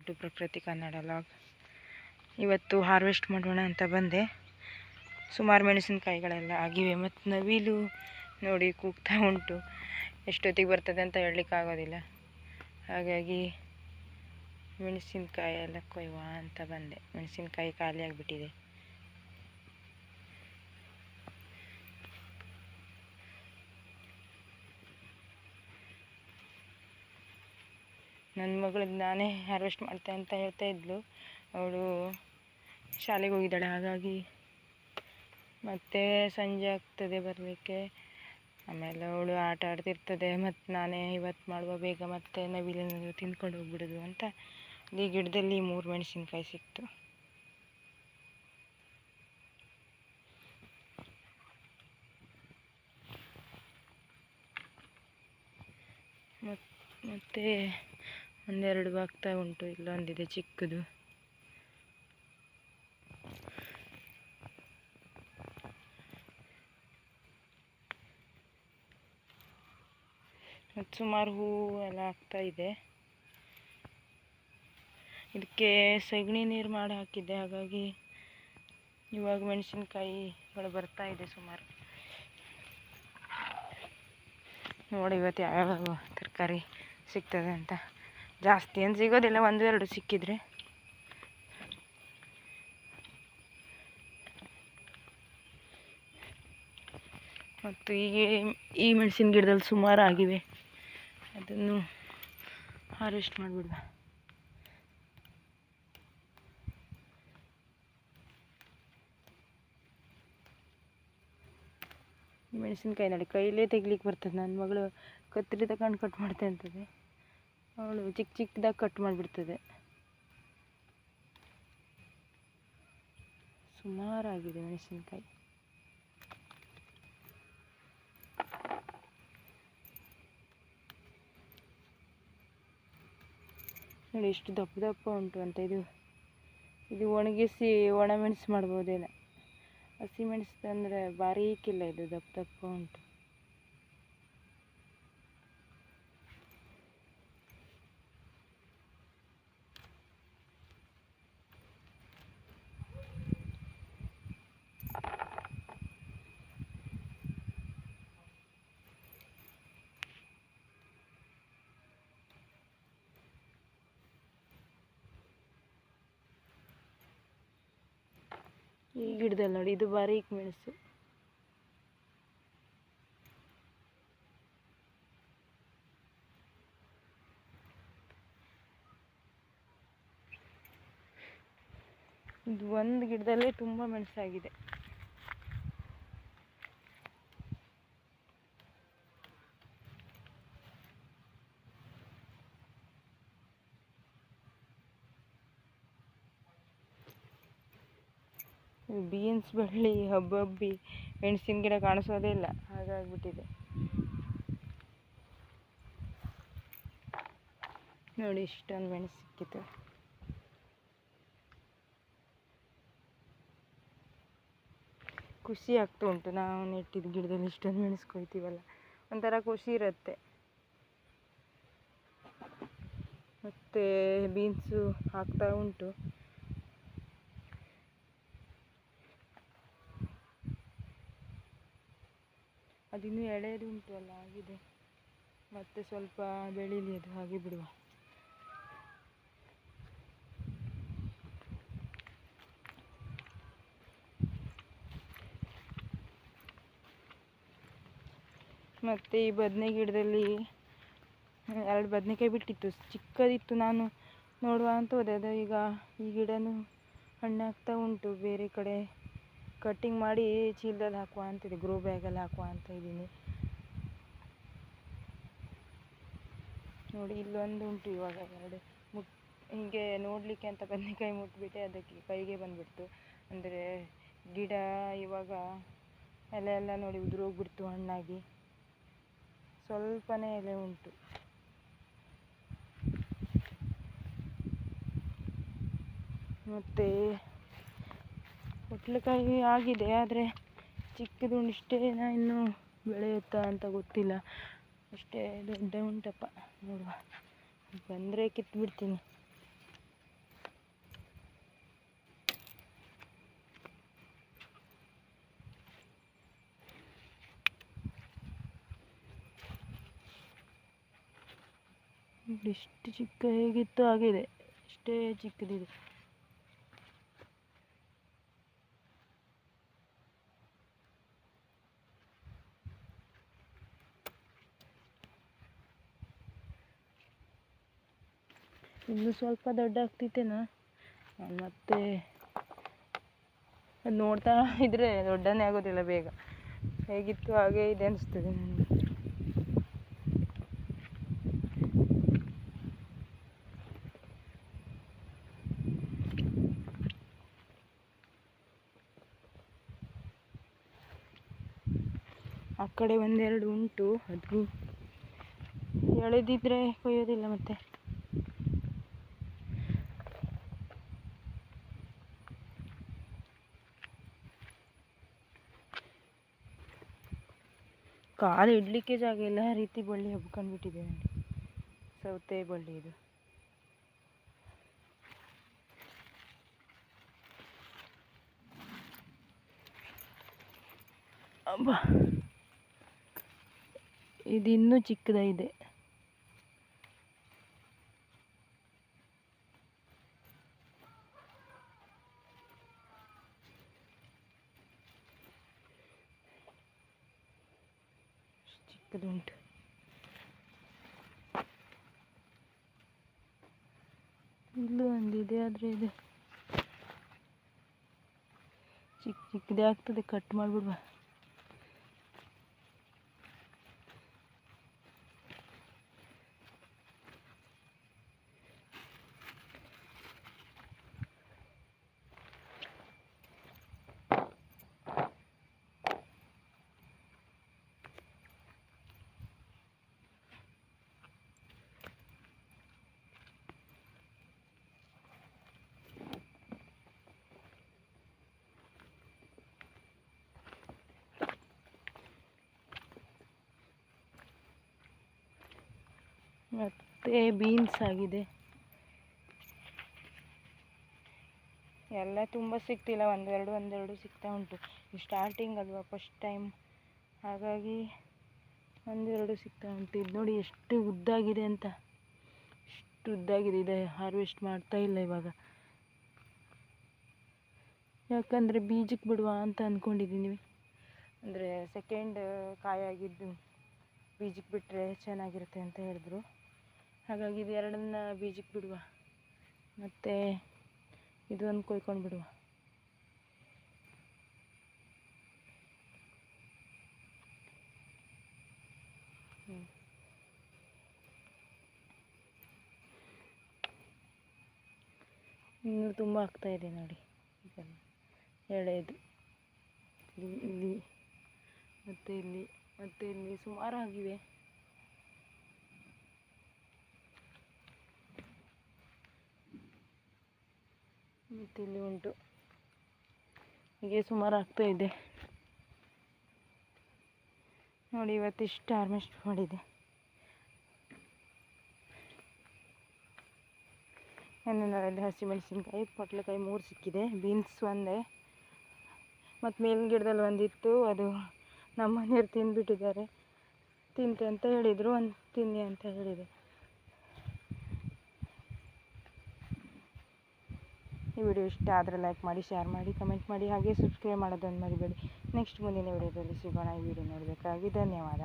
To ಪ್ರಕೃತಿ Kannada log. ಇವತ್ತು harvest ಮಾಡೋಣ ಅಂತ ಬಂದೆ. ಸುಮಾರು ಮೆಣಸಿನಕಾಯಿಗಳೆಲ್ಲ ಆಗಿವೆ ಮತ್ತು ನವಿಲು ನೋಡಿ ಕೂಗ್ತಾ ಉಂಟು. ಎಷ್ಟೊತ್ತಿಗೆ ಬರ್ತದೆ ಅಂತ ಹೇಳಲಿಕ್ಕಾಗೋದಿಲ್ಲ. ಹಾಗಾಗಿ ಮೆಣಸಿನಕಾಯಿ ಎಲ್ಲ ಕೊಯ್ಯುವ ಅಂತ ಬಂದೆ. ಮೆಣಸಿನಕಾಯಿ ಖಾಲಿ ಆಗಿಬಿಟ್ಟಿದೆ. ನನ್ನ ಮಗಳಿಗೆ ನಾನೇ ಹಾರ್ವೆಸ್ಟ್ ಮಾಡ್ತೆ ಅಂತ ಹೇಳ್ತಾ ಇದ್ಲು. ಅವಳು ಶಾಲೆಗೆ ಹೋಗಿದ್ದಾಳೆ, ಹಾಗಾಗಿ ಮತ್ತೆ ಸಂಜೆ ಆಗ್ತದೆ ಬರಲಿಕ್ಕೆ. ಆಮೇಲೆ ಅವಳು ಆಟ ಆಡ್ತಿರ್ತದೆ. ಮತ್ತು ನಾನೇ ಇವತ್ತು ಮಾಡುವ ಬೇಗ ಮತ್ತೆ ನವಿಲೇನಾದರೂ ತಿಂದ್ಕೊಂಡು ಹೋಗ್ಬಿಡೋದು ಅಂತ ಈ ಗಿಡದಲ್ಲಿ 3 ಮೆಣಸಿನ್ಕಾಯಿ ಸಿಕ್ತು. ಮತ್ತು ಒಂದೆರಡು ಬಾಗ್ತಾ ಉಂಟು. ಇಲ್ಲೊಂದಿದೆ ಚಿಕ್ಕದು. ಮತ್ತು ಸುಮಾರು ಹೂವು ಎಲ್ಲ ಆಗ್ತಾ ಇದೆ. ಇದಕ್ಕೆ ಸಗಣಿ ನೀರು ಮಾಡಿ ಹಾಕಿದ್ದೆ, ಹಾಗಾಗಿ ಇವಾಗ ಮೆಣಸಿನ್ಕಾಯಿಗಳು ಬರ್ತಾ ಇದೆ ಸುಮಾರು. ನೋಡಿ ಇವತ್ತು ಯಾವ್ಯಾವ ತರಕಾರಿ ಸಿಗ್ತದೆ ಅಂತ. ಜಾಸ್ತಿ ಏನು ಸಿಗೋದಿಲ್ಲ, 1-2 ಸಿಕ್ಕಿದ್ರೆ. ಮತ್ತು ಈ ಮೆಣಸಿನ ಗಿಡದಲ್ಲಿ ಸುಮಾರು ಆಗಿವೆ. ಅದನ್ನು ಹಾರ್ವೆಸ್ಟ್ ಮಾಡಿಬಿಡುವ. ಮೆಣಸಿನ್ಕಾಯಿ ನೋಡಿ ಕೈಲೇ ತೆಗಿಲಿಕ್ಕೆ ಬರ್ತದೆ. ನನ್ನ ಮಗಳು ಕತ್ತರಿ ತಗೊಂಡು ಕಟ್ ಮಾಡ್ತಾ ಇರ್ತದೆ. ಅವಳು ಚಿಕ್ಕ ಚಿಕ್ಕದಾಗಿ ಕಟ್ ಮಾಡಿಬಿಡ್ತದೆ. ಸುಮಾರಾಗಿದೆ ಮೆಣಸಿನ್ಕಾಯಿ. ನೋಡಿ ಎಷ್ಟು ದಪ್ಪ ದಪ್ಪ ಉಂಟು ಅಂತ. ಇದು ಒಣಗಿಸಿ ಒಣ ಮೆಣಸು ಮಾಡ್ಬೋದೇನೋ. ಹಸಿ ಮೆಣಸು ಅಂದರೆ ಬಾರೀಕಿಲ್ಲ, ಇದು ದಪ್ಪ ದಪ್ಪ ಉಂಟು. ಈ ಗಿಡದಲ್ಲಿ ನೋಡಿ, ಇದು ಬಾರೀಕ್ ಮೆಣಸು. ಇದು ಒಂದು ಗಿಡದಲ್ಲೇ ತುಂಬ ಮೆಣಸಾಗಿದೆ. ಬೀನ್ಸ್ ಬಳ್ಳಿ ಹಬ್ಬಿ ಮೆಣಸಿನ ಗಿಡ ಕಾಣಿಸೋದೇ ಇಲ್ಲ, ಹಾಗಾಗ್ಬಿಟ್ಟಿದೆ. ನೋಡಿ ಇಷ್ಟೊಂದು ಮೆಣಸು ಸಿಕ್ಕಿತು. ಖುಷಿ ಆಗ್ತಾ ಉಂಟು. ನಾವು ನೆಟ್ಟಿದ್ದ ಗಿಡದಲ್ಲಿ ಇಷ್ಟೊಂದು ಮೆಣಸು ಕೊಯ್ತೀವಲ್ಲ, ಒಂಥರ ಖುಷಿ ಇರುತ್ತೆ. ಮತ್ತು ಬೀನ್ಸು ಹಾಕ್ತಾ ಉಂಟು. ಅದಿನ್ನೂ ಎಳೆದು ಉಂಟು ಅಲ್ಲ, ಆಗಿದೆ. ಮತ್ತೆ ಸ್ವಲ್ಪ ಬೆಳೀಲಿ, ಅದು ಹಾಗೆ ಬಿಡುವ. ಮತ್ತು ಈ ಬದನೆ ಗಿಡದಲ್ಲಿ 2 ಬದನೆಕಾಯಿ ಬಿಟ್ಟಿತ್ತು, ಚಿಕ್ಕದಿತ್ತು. ನಾನು ನೋಡುವ ಅಂತ ಹೋದೆ. ಅದು ಈಗ ಈ ಗಿಡನೂ ಹಣ್ಣಾಗ್ತಾ ಉಂಟು. ಬೇರೆ ಕಡೆ ಕಟ್ಟಿಂಗ್ ಮಾಡಿ ಚೀಲದಲ್ಲಿ ಹಾಕುವ ಅಂತಿದೆ, ಗ್ರೋ ಬ್ಯಾಗಲ್ಲಿ ಹಾಕುವ ಅಂತ ಇದ್ದೀನಿ. ನೋಡಿ ಇಲ್ಲೊಂದು ಉಂಟು. ಇವಾಗ 2 ಹೀಗೆ ನೋಡಲಿಕ್ಕೆ ಅಂತ ಬದನೆಕಾಯಿ ಮುಟ್ಬಿಟ್ಟೆ, ಅದಕ್ಕೆ ಕೈಗೆ ಬಂದುಬಿಡ್ತು. ಅಂದರೆ ಗಿಡ ಇವಾಗ ಎಲೆ ಎಲ್ಲ ನೋಡಿ ಉದುರೋಗ್ಬಿಡ್ತು ಹಣ್ಣಾಗಿ. ಸ್ವಲ್ಪನೇ ಎಲೆ ಉಂಟು. ಮತ್ತು ಹೊಟ್ಲಕಾಯಿ ಆಗಿದೆ, ಆದರೆ ಚಿಕ್ಕದು ಇಷ್ಟೇನ ಇನ್ನೂ ಬೆಳೆಯುತ್ತಾ ಅಂತ ಗೊತ್ತಿಲ್ಲ. ಅಷ್ಟೇ ದೊಡ್ಡ ಉಂಟಪ್ಪ. ನೋಡುವ, ಬಂದರೆ ಕಿತ್ತು ಬಿಡ್ತೀನಿ. ಇಷ್ಟು ಚಿಕ್ಕ ಹೇಗಿತ್ತು ಆಗಿದೆ, ಇಷ್ಟೇ ಚಿಕ್ಕದಿದೆ. ಇನ್ನು ಸ್ವಲ್ಪ ದೊಡ್ಡ ಆಗ್ತಿತ್ತೇನೋ, ಮತ್ತೆ ನೋಡ್ತಾ ಇದ್ರೆ ದೊಡ್ಡನೇ ಆಗೋದಿಲ್ಲ ಬೇಗ. ಹೇಗಿತ್ತು ಹಾಗೇ ಇದೆ ಅನಿಸ್ತದೆ ನನಗೆ. ಆ ಕಡೆ ಒಂದೆರಡು ಉಂಟು, ಅದು ಎಳೆದಿದ್ರೆ ಕೊಯ್ಯೋದಿಲ್ಲ ಮತ್ತೆ. ಕಾಲು ಇಡಲಿಕ್ಕೆ ಜಾಗ ಇಲ್ಲ, ಆ ರೀತಿ ಬಳ್ಳಿ ಹಬ್ಕೊಂಡ್ಬಿಟ್ಟಿದೆ ನೋಡಿ. ಸೌತೆ ಬಳ್ಳಿ ಇದು. ಅಬ್ಬಾ, ಇದು ಇನ್ನೂ ಚಿಕ್ಕದಾಗಿದೆ. ಚಿಕ್ಕದುಂಟು. ಇಲ್ಲೂ ಒಂದಿದೆ, ಆದರೆ ಇದು ಚಿಕ್ಕದೇ ಆಗ್ತದೆ. ಕಟ್ ಮಾಡಿಬಿಡುವ. ಮತ್ತು ಬೀನ್ಸ್ ಆಗಿದೆ. ಎಲ್ಲ ತುಂಬ ಸಿಗ್ತಿಲ್ಲ, ಒಂದೆರಡು ಸಿಗ್ತಾ ಉಂಟು. ಸ್ಟಾರ್ಟಿಂಗ್ ಅಲ್ವಾ, ಫಸ್ಟ್ ಟೈಮ್, ಹಾಗಾಗಿ ಒಂದೆರಡು ಸಿಗ್ತಾ ಉಂಟು. ಇದು ನೋಡಿ ಎಷ್ಟು ಉದ್ದಾಗಿದೆ ಅಂತ, ಇಷ್ಟು ಉದ್ದಾಗಿದೆ. ಇದೆ ಹಾರ್ವೆಸ್ಟ್ ಮಾಡ್ತಾ ಇಲ್ಲ ಇವಾಗ, ಯಾಕಂದರೆ ಬೀಜಕ್ಕೆ ಬಿಡುವ ಅಂತ ಅಂದ್ಕೊಂಡಿದ್ದೀನಿ. ಅಂದರೆ ಸೆಕೆಂಡ್ ಕಾಯಾಗಿದ್ದು ಬೀಜಕ್ಕೆ ಬಿಟ್ಟರೆ ಚೆನ್ನಾಗಿರುತ್ತೆ ಅಂತ ಹೇಳಿದ್ರು. ಹಾಗಾಗಿ ಇದು ಎರಡನ್ನ ಬೀಜಕ್ಕೆ ಬಿಡುವ, ಮತ್ತು ಇದೊಂದು ಕೊಯ್ಕೊಂಡು ಬಿಡುವ. ಇನ್ನು ತುಂಬ ಆಗ್ತಾಯಿದೆ ನೋಡಿ, ಇದೆಲ್ಲ ಎಳೆದು. ಇಲ್ಲಿ ಮತ್ತು ಇಲ್ಲಿ ಸುಮಾರು ಆಗಿವೆ. ಮತ್ತು ಇಲ್ಲಿ ಉಂಟು, ಹೀಗೆ ಸುಮಾರು ಆಗ್ತಾಯಿದೆ ನೋಡಿ. ಇವತ್ತಿಷ್ಟು ಹಾರ್ವೆಸ್ಟ್ ಮಾಡಿದೆ. ಎಣ್ಣೆನಲ್ಲಿ ಹಸಿಮೆಣಸಿನ್ಕಾಯಿ, ಪೊಟ್ಲಕಾಯಿ 3 ಸಿಕ್ಕಿದೆ. ಬೀನ್ಸ್ ಒಂದೇ, ಮತ್ತು ಮೇಲಿನ ಗಿಡದಲ್ಲಿ ಒಂದಿತ್ತು, ಅದು ನಮ್ಮ ಮನೆಯವ್ರು ತಿಂದುಬಿಟ್ಟಿದ್ದಾರೆ. ತಿಂತೆ ಅಂತ ಹೇಳಿದರು, ಒಂದು ತಿನ್ನಿ ಅಂತ ಹೇಳಿದೆ. ಈ ವಿಡಿಯೋ ಇಷ್ಟ ಆದರೆ ಲೈಕ್ ಮಾಡಿ, ಶೇರ್ ಮಾಡಿ, ಕಮೆಂಟ್ ಮಾಡಿ, ಹಾಗೆ ಸಬ್ಸ್ಕ್ರೈಬ್ ಮಾಡೋದನ್ನು ಮರಿಬೇಡಿ. ನೆಕ್ಸ್ಟ್ ಮುಂದಿನ ವಿಡಿಯೋದಲ್ಲಿ ಸಿಗೋಣ. ಈ ವಿಡಿಯೋ ನೋಡಬೇಕಾಗಿ ಧನ್ಯವಾದ.